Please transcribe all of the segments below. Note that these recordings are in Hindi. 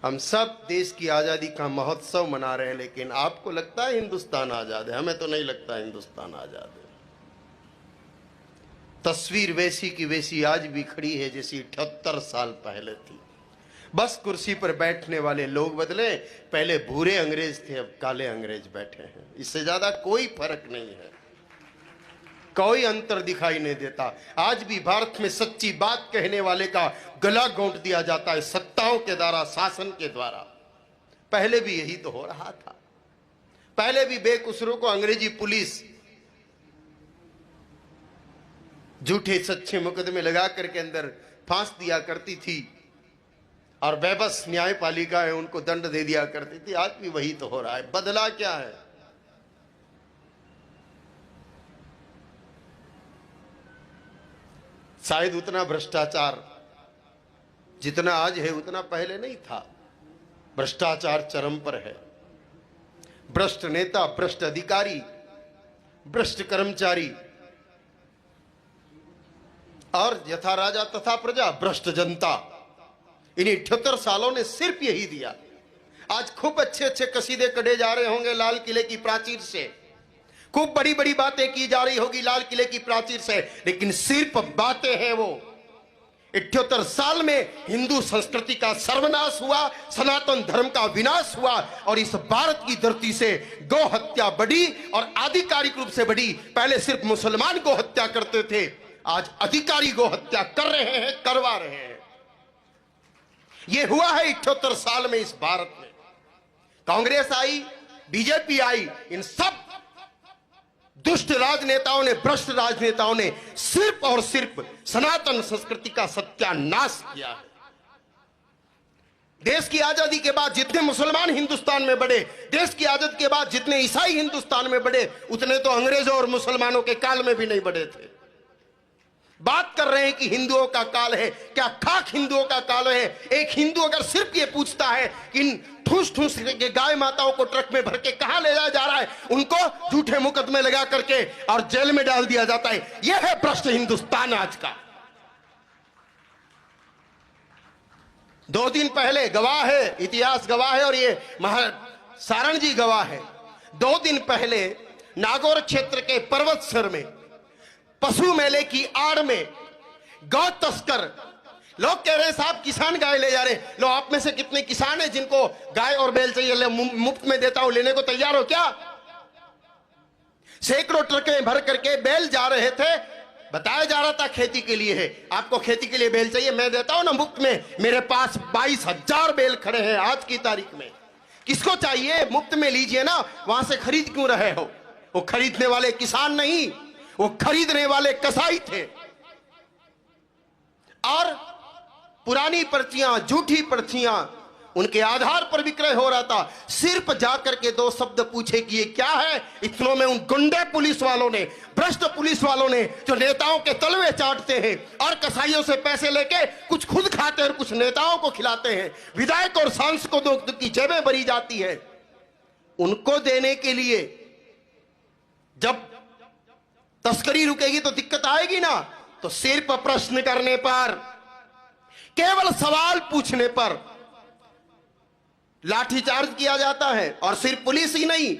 हम सब देश की आजादी का महोत्सव मना रहे हैं, लेकिन आपको लगता है हिंदुस्तान आजाद है? हमें तो नहीं लगता हिंदुस्तान आजाद है। तस्वीर वैसी की वैसी आज भी खड़ी है जैसी 78 साल पहले थी। बस कुर्सी पर बैठने वाले लोग बदले, पहले भूरे अंग्रेज थे, अब काले अंग्रेज बैठे हैं। इससे ज्यादा कोई फर्क नहीं है, कोई अंतर दिखाई नहीं देता। आज भी भारत में सच्ची बात कहने वाले का गला घोंट दिया जाता है सत्ताओं के द्वारा, शासन के द्वारा। पहले भी यही तो हो रहा था। पहले भी बेकसूरों को अंग्रेजी पुलिस झूठे सच्चे मुकदमे लगा करके अंदर फांस दिया करती थी, और बेबस न्यायपालिका है उनको दंड दे दिया करती थी। आज भी वही तो हो रहा है। बदला क्या है? शायद उतना भ्रष्टाचार जितना आज है उतना पहले नहीं था। भ्रष्टाचार चरम पर है। भ्रष्ट नेता, भ्रष्ट अधिकारी, भ्रष्ट कर्मचारी और यथा राजा तथा प्रजा भ्रष्ट जनता। इन्हीं 78 सालों ने सिर्फ यही दिया। आज खूब अच्छे अच्छे कसीदे कढ़े जा रहे होंगे लाल किले की प्राचीर से, खूब बड़ी बड़ी बातें की जा रही होगी लाल किले की प्राचीर से, लेकिन सिर्फ बातें हैं। वो 78 साल में हिंदू संस्कृति का सर्वनाश हुआ, सनातन धर्म का विनाश हुआ, और इस भारत की धरती से गौ हत्या बढ़ी और आधिकारिक रूप से बढ़ी। पहले सिर्फ मुसलमान गौ हत्या करते थे, आज अधिकारी गौ हत्या कर रहे हैं, करवा रहे हैं। यह हुआ है 78 साल में इस भारत में। कांग्रेस आई, बीजेपी आई, इन सब दुष्ट राजनेताओं ने, भ्रष्ट राजनेताओं ने सिर्फ और सिर्फ सनातन संस्कृति का सत्यानाश किया है। देश की आजादी के बाद जितने मुसलमान हिंदुस्तान में बढ़े, देश की आजादी के बाद जितने ईसाई हिंदुस्तान में बढ़े, उतने तो अंग्रेजों और मुसलमानों के काल में भी नहीं बढ़े थे। बात कर रहे हैं कि हिंदुओं का काल है, क्या खाक हिंदुओं का काल है? एक हिंदू अगर सिर्फ ये पूछता है कि इन ठूस ठूस के गाय माताओं को ट्रक में भर के कहां ले जाया जा रहा है, उनको झूठे मुकदमे लगा करके और जेल में डाल दिया जाता है। यह है भ्रष्ट हिंदुस्तान आज का। 2 दिन पहले गवाह है, इतिहास गवाह है, और ये सारण जी गवाह है। 2 दिन पहले नागौर क्षेत्र के पर्वत सर में पशु मेले की आड़ में गौ तस्कर, लोग कह रहे हैं साहब किसान गाय ले जा रहे हैं। लो, आप में से कितने किसान हैं जिनको गाय और बैल चाहिए? ले, मुफ्त में देता हूं, लेने को तैयार हो क्या? सैकड़ों ट्रकें भर करके बैल जा रहे थे। बताया जा रहा था खेती के लिए है, आपको खेती के लिए बैल चाहिए, मैं देता हूं ना मुफ्त में। मेरे पास 22,000 बैल खड़े हैं आज की तारीख में। किसको चाहिए? मुफ्त में लीजिए ना। वहां से खरीद क्यों रहे हो? वो खरीदने वाले किसान नहीं, वो खरीदने वाले कसाई थे। और पुरानी पर्चियां, झूठी पर्चियां, उनके आधार पर विक्रय हो रहा था। सिर्फ जाकर के 2 शब्द पूछे कि ये क्या है, इतनों में उन गुंडे पुलिस वालों ने, भ्रष्ट पुलिस वालों ने, जो नेताओं के तलवे चाटते हैं और कसाईयों से पैसे लेके कुछ खुद खाते हैं और कुछ नेताओं को खिलाते हैं, विधायक और सांसदों की जेबें भरी जाती है, उनको देने के लिए जब तस्करी रुकेगी तो दिक्कत आएगी ना। तो सिर्फ प्रश्न करने पर, केवल सवाल पूछने पर लाठीचार्ज किया जाता है। और सिर्फ पुलिस ही नहीं,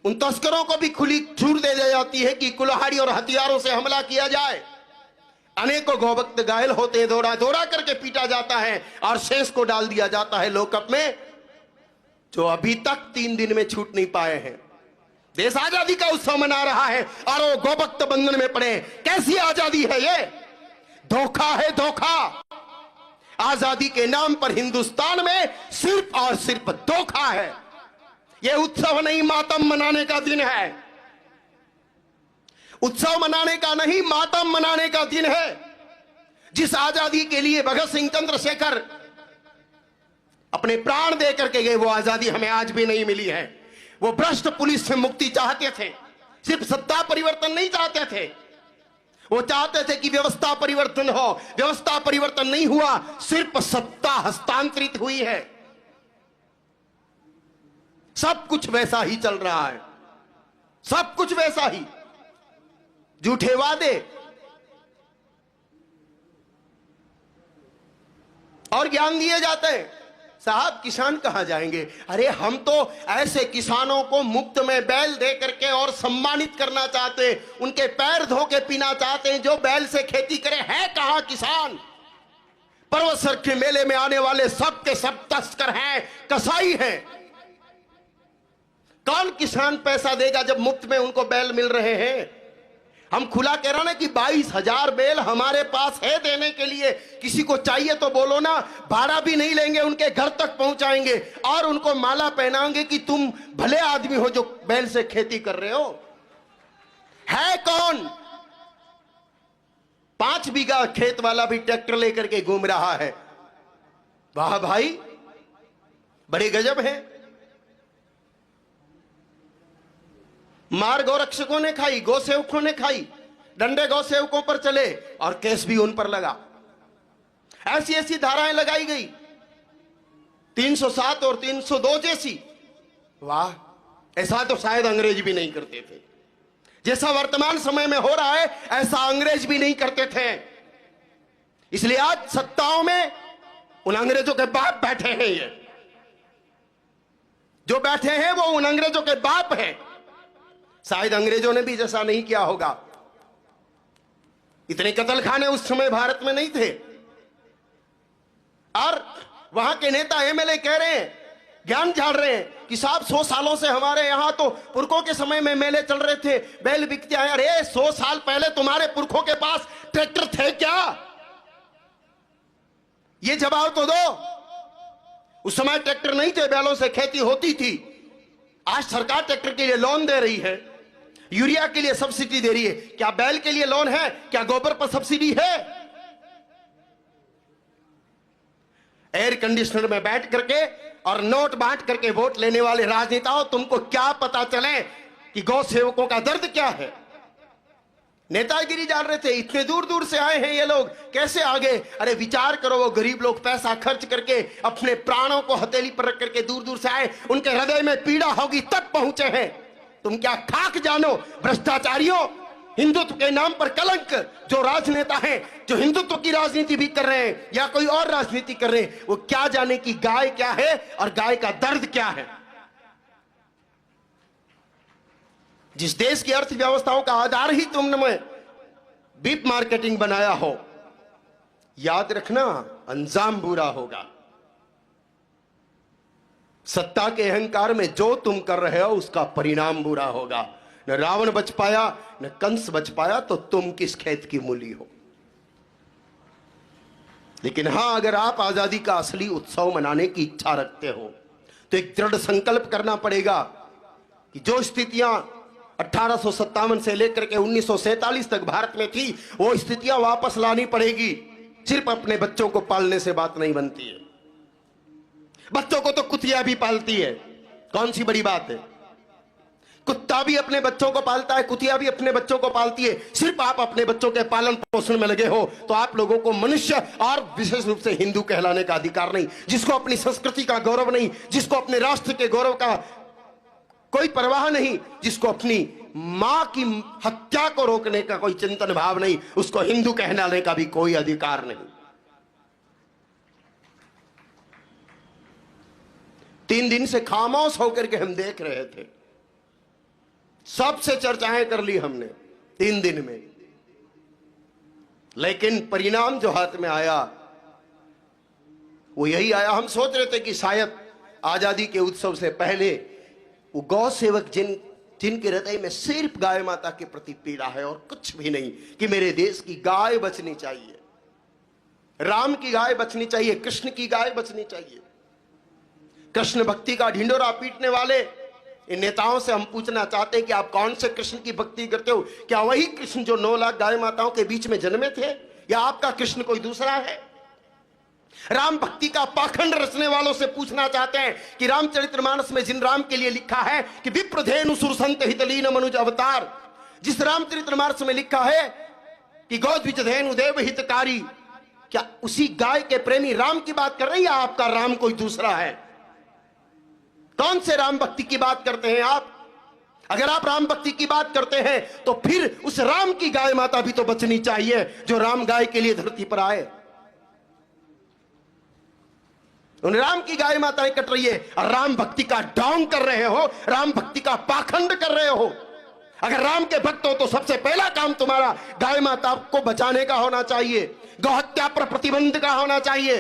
उन तस्करों को भी खुली छूट दे दी जाती है कि कुल्हाड़ी और हथियारों से हमला किया जाए। अनेकों गौभक्त घायल होते हैं, दौड़ा दौड़ा करके पीटा जाता है और शेष को डाल दिया जाता है लॉकअप में, जो अभी तक 3 दिन में छूट नहीं पाए हैं। देश आजादी का उत्सव मना रहा है और वो गोभक्त बंधन में पड़े। कैसी आजादी है ये? धोखा है, धोखा। आजादी के नाम पर हिंदुस्तान में सिर्फ और सिर्फ धोखा है। ये उत्सव नहीं, मातम मनाने का दिन है। उत्सव मनाने का नहीं, मातम मनाने का दिन है। जिस आजादी के लिए भगत सिंह, चंद्रशेखर अपने प्राण दे करके गए, वो आजादी हमें आज भी नहीं मिली है। वो भ्रष्ट पुलिस से मुक्ति चाहते थे, सिर्फ सत्ता परिवर्तन नहीं चाहते थे। वो चाहते थे कि व्यवस्था परिवर्तन हो। व्यवस्था परिवर्तन नहीं हुआ, सिर्फ सत्ता हस्तांतरित हुई है। सब कुछ वैसा ही चल रहा है, सब कुछ वैसा ही। झूठे वादे और ज्ञान दिए जाते हैं। साहब किसान कहां जाएंगे? अरे हम तो ऐसे किसानों को मुफ्त में बैल दे करके और सम्मानित करना चाहते हैं, उनके पैर धो के पीना चाहते हैं जो बैल से खेती करे। है कहां किसान? पर्वतसर के मेले में आने वाले सब के सब तस्कर हैं, कसाई हैं। कौन किसान पैसा देगा जब मुफ्त में उनको बैल मिल रहे हैं? हम खुला कह रहे ना कि 22,000 बैल हमारे पास है देने के लिए, किसी को चाहिए तो बोलो ना, भाड़ा भी नहीं लेंगे, उनके घर तक पहुंचाएंगे और उनको माला पहनाएंगे कि तुम भले आदमी हो जो बैल से खेती कर रहे हो। है कौन? 5 बीघा खेत वाला भी ट्रैक्टर लेकर के घूम रहा है। वाह भाई, बड़े गजब है। मार गौरक्षकों ने खाई, गौसेवकों ने खाई, डंडे गौसेवकों पर चले और केस भी उन पर लगा। ऐसी ऐसी धाराएं लगाई गई, 307 और 302 जैसी। वाह, ऐसा तो शायद अंग्रेज भी नहीं करते थे। जैसा वर्तमान समय में हो रहा है ऐसा अंग्रेज भी नहीं करते थे। इसलिए आज सत्ताओं में उन अंग्रेजों के बाप बैठे हैं। ये जो बैठे हैं वो उन अंग्रेजों के बाप हैं। शायद अंग्रेजों ने भी जैसा नहीं किया होगा। इतने कत्ल खाने उस समय भारत में नहीं थे। और वहां के नेता एमएलए कह रहे हैं, ज्ञान झाड़ रहे हैं कि साहब 100 सालों से हमारे यहां तो पुरखों के समय में मेले चल रहे थे, बैल बिकते आए। अरे 100 साल पहले तुम्हारे पुरखों के पास ट्रैक्टर थे क्या? ये जवाब तो दो। उस समय ट्रैक्टर नहीं थे, बैलों से खेती होती थी। आज सरकार ट्रैक्टर के लिए लोन दे रही है, यूरिया के लिए सब्सिडी दे रही है। क्या बैल के लिए लोन है? क्या गोबर पर सब्सिडी है? एयर कंडीशनर में बैठ करके और नोट बांट करके वोट लेने वाले राजनेताओं, तुमको क्या पता चले कि गौ सेवकों का दर्द क्या है? नेतागिरी डाल रहे थे। इतने दूर दूर से आए हैं ये लोग, कैसे आ गए? अरे विचार करो, वो गरीब लोग पैसा खर्च करके अपने प्राणों को हथेली पर रख करके दूर दूर से आए, उनके हृदय में पीड़ा होगी तब पहुंचे हैं। तुम क्या खाक जानो भ्रष्टाचारियों, हिंदुत्व के नाम पर कलंक। जो राजनेता हैं, जो हिंदुत्व की राजनीति भी कर रहे हैं या कोई और राजनीति कर रहे हैं, वो क्या जाने कि गाय क्या है और गाय का दर्द क्या है। जिस देश की अर्थव्यवस्थाओं का आधार ही तुमने बीफ मार्केटिंग बनाया हो, याद रखना अंजाम बुरा होगा। सत्ता के अहंकार में जो तुम कर रहे हो उसका परिणाम बुरा होगा। न रावण बच पाया न कंस बच पाया, तो तुम किस खेत की मूली हो। लेकिन हां, अगर आप आजादी का असली उत्सव मनाने की इच्छा रखते हो तो एक दृढ़ संकल्प करना पड़ेगा कि जो स्थितियां 1857 से लेकर के 1947 तक भारत में थी, वो स्थितियां वापस लानी पड़ेगी। सिर्फ अपने बच्चों को पालने से बात नहीं बनती है। बच्चों को तो कुतिया भी पालती है, कौन सी बड़ी बात है। कुत्ता भी अपने बच्चों को पालता है, कुतिया भी अपने बच्चों को पालती है। सिर्फ आप अपने बच्चों के पालन पोषण में लगे हो तो आप लोगों को मनुष्य और विशेष रूप से हिंदू कहलाने का अधिकार नहीं। जिसको अपनी संस्कृति का गौरव नहीं, जिसको अपने राष्ट्र के गौरव का कोई परवाह नहीं, जिसको अपनी मां की हत्या को रोकने का कोई चिंतन भाव नहीं, उसको हिंदू कहलाने का भी कोई अधिकार नहीं। 3 दिन से खामोश होकर के हम देख रहे थे, सबसे चर्चाएं कर ली हमने 3 दिन में, लेकिन परिणाम जो हाथ में आया वो यही आया। हम सोच रहे थे कि शायद आजादी के उत्सव से पहले वो गौ सेवक जिनके हृदय में सिर्फ गाय माता के प्रति पीड़ा है और कुछ भी नहीं, कि मेरे देश की गाय बचनी चाहिए, राम की गाय बचनी चाहिए, कृष्ण की गाय बचनी चाहिए। कृष्ण भक्ति का ढिंडोरा पीटने वाले इन नेताओं से हम पूछना चाहते हैं कि आप कौन से कृष्ण की भक्ति करते हो? क्या वही कृष्ण जो 9 लाख गाय माताओं के बीच में जन्मे थे, या आपका कृष्ण कोई दूसरा है? राम भक्ति का पाखंड रचने वालों से पूछना चाहते हैं कि रामचरितमानस में जिन राम के लिए लिखा है कि विप्रधेनु सुरसंत हितलीन मनुज अवतार, जिस रामचरितमानस में लिखा है कि गौद्विजधेनु देव हितकारी, क्या उसी गाय के प्रेमी राम की बात कर रहे हैं या आपका राम कोई दूसरा है? कौन से राम भक्ति की बात करते हैं आप? अगर आप राम भक्ति की बात करते हैं तो फिर उस राम की गाय माता भी तो बचनी चाहिए जो राम गाय के लिए धरती पर आए। उन राम की गाय माताएं कट रही है और राम भक्ति का ढोंग कर रहे हो, राम भक्ति का पाखंड कर रहे हो। अगर राम के भक्त हो तो सबसे पहला काम तुम्हारा गाय माता को बचाने का होना चाहिए, गौहत्या पर प्रतिबंध का होना चाहिए।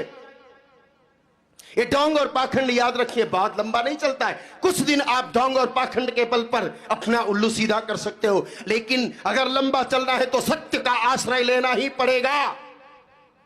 ये ढोंग और पाखंड याद रखिए, बहुत लंबा नहीं चलता है। कुछ दिन आप ढोंग और पाखंड के बल पर अपना उल्लू सीधा कर सकते हो, लेकिन अगर लंबा चलना है तो सत्य का आश्रय लेना ही पड़ेगा।